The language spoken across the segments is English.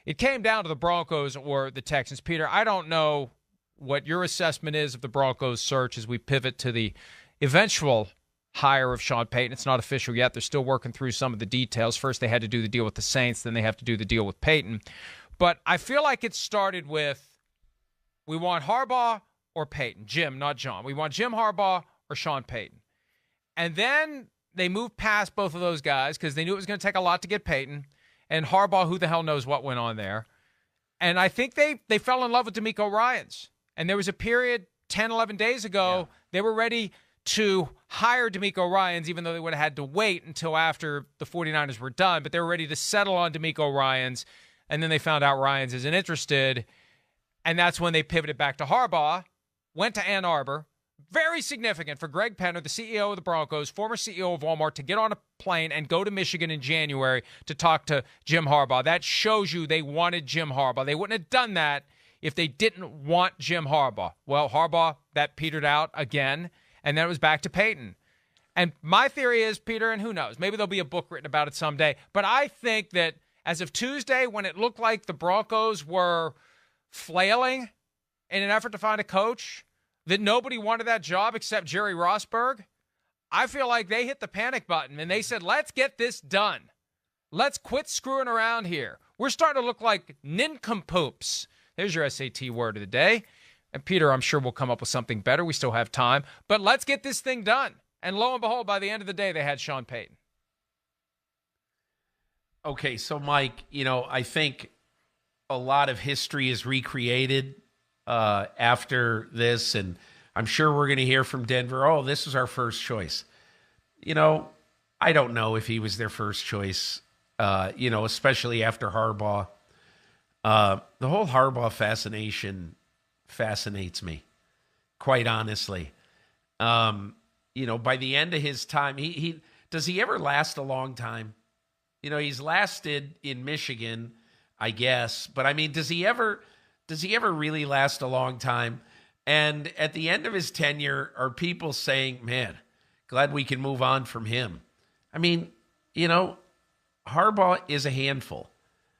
it came down to the Broncos or the Texans. Peter, I don't know what your assessment is of the Broncos search as we pivot to the eventual hire of Sean Payton. It's not official yet. They're still working through some of the details. First, they had to do the deal with the Saints. Then they have to do the deal with Payton. But I feel like it started with, we want Harbaugh or Payton. Jim, not John. We want Jim Harbaugh or Sean Payton. And then they moved past both of those guys because they knew it was going to take a lot to get Payton. And Harbaugh, who the hell knows what went on there. And I think they fell in love with DeMeco Ryans. And there was a period 10, 11 days ago, they were ready to hire DeMeco Ryans, even though they would have had to wait until after the 49ers were done. But they were ready to settle on DeMeco Ryans. And then they found out Ryans isn't interested. And that's when they pivoted back to Harbaugh, went to Ann Arbor. Very significant for Greg Penner, the CEO of the Broncos, former CEO of Walmart, to get on a plane and go to Michigan in January to talk to Jim Harbaugh. That shows you they wanted Jim Harbaugh. They wouldn't have done that if they didn't want Jim Harbaugh. Well, Harbaugh, that petered out again, and then it was back to Payton. And my theory is, Peter, and who knows, maybe there'll be a book written about it someday, but I think that as of Tuesday, when it looked like the Broncos were flailing in an effort to find a coach, that nobody wanted that job except Jerry Rossberg, I feel like they hit the panic button and they said, let's get this done. Let's quit screwing around here. We're starting to look like nincompoops. There's your SAT word of the day. And Peter, I'm sure we'll come up with something better. We still have time. But let's get this thing done. And lo and behold, by the end of the day, they had Sean Payton. Okay, so Mike, I think a lot of history is recreated after this, and I'm sure we're going to hear from Denver, oh, this was our first choice. I don't know if he was their first choice, especially after Harbaugh. The whole Harbaugh fascinates me, quite honestly. By the end of his time, he does he ever last a long time? He's lasted in Michigan, I guess, but I mean, does he ever really last a long time? And at the end of his tenure, are people saying, man, glad we can move on from him? I mean, Harbaugh is a handful.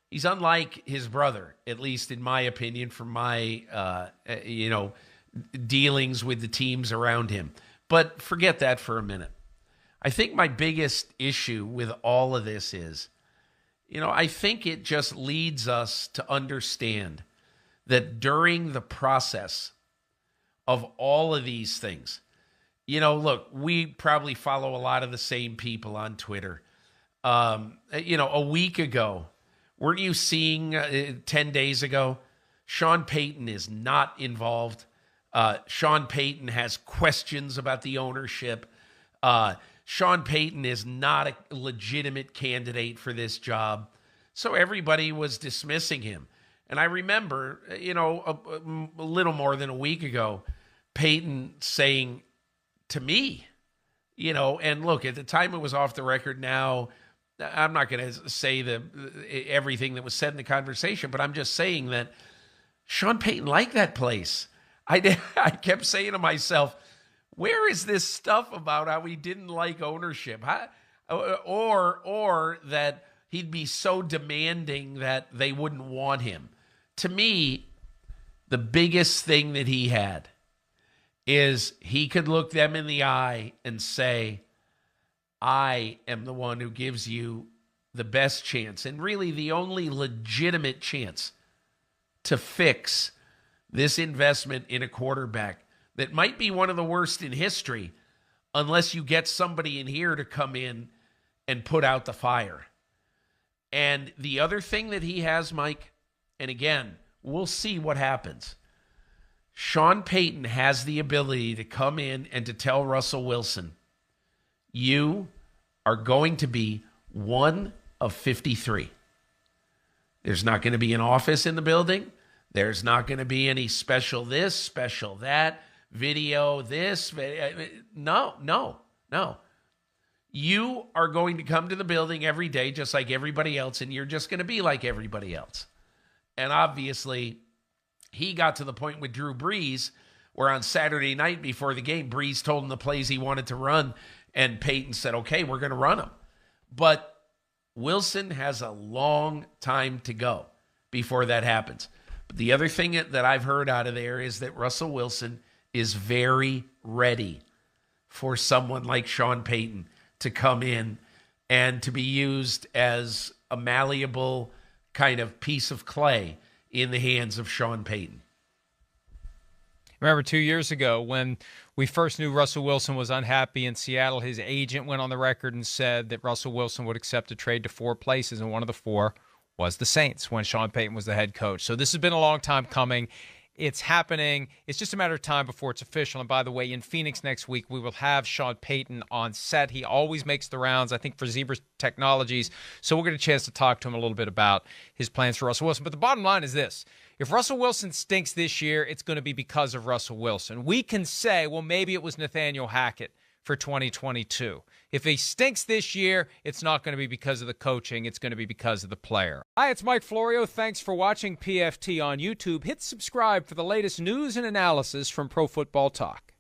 He's unlike his brother, at least in my opinion, from my, dealings with the teams around him. But forget that for a minute. I think my biggest issue with all of this is, I think it just leads us to understand that during the process of all of these things, look, we probably follow a lot of the same people on Twitter. A week ago, weren't you seeing 10 days ago, Sean Payton is not involved. Sean Payton has questions about the ownership. Sean Payton is not a legitimate candidate for this job. So everybody was dismissing him. And I remember, a little more than a week ago, Payton saying to me, and look, at the time it was off the record. Now, I'm not going to say everything that was said in the conversation, but I'm just saying that Sean Payton liked that place. I kept saying to myself, where is this stuff about how he didn't like ownership? Or that he'd be so demanding that they wouldn't want him. To me, the biggest thing that he had is he could look them in the eye and say, I am the one who gives you the best chance, and really the only legitimate chance to fix this investment in a quarterback that might be one of the worst in history, unless you get somebody in here to come in and put out the fire. And the other thing that he has, Mike, and again, we'll see what happens. Sean Payton has the ability to come in and to tell Russell Wilson, you are going to be one of 53. There's not going to be an office in the building. There's not going to be any special this, special that, video this. No. You are going to come to the building every day just like everybody else, and you're just going to be like everybody else. And obviously, he got to the point with Drew Brees where on Saturday night before the game, Brees told him the plays he wanted to run, and Payton said, okay, we're going to run them. But Wilson has a long time to go before that happens. But the other thing that I've heard out of there is that Russell Wilson is very ready for someone like Sean Payton to come in and to be used as a malleable kind of piece of clay in the hands of Sean Payton. Remember 2 years ago when we first knew Russell Wilson was unhappy in Seattle, his agent went on the record and said that Russell Wilson would accept a trade to 4 places, and one of the 4 was the Saints when Sean Payton was the head coach. So this has been a long time coming. It's happening. It's just a matter of time before it's official. And by the way, in Phoenix next week, we will have Sean Payton on set. He always makes the rounds, I think, for Zebra Technologies. So we'll get a chance to talk to him a little bit about his plans for Russell Wilson. But the bottom line is this. If Russell Wilson stinks this year, it's going to be because of Russell Wilson. We can say, well, maybe it was Nathaniel Hackett for 2022. If he stinks this year, it's not going to be because of the coaching. It's going to be because of the player. Hi, it's Mike Florio. Thanks for watching PFT on YouTube. Hit subscribe for the latest news and analysis from Pro Football Talk.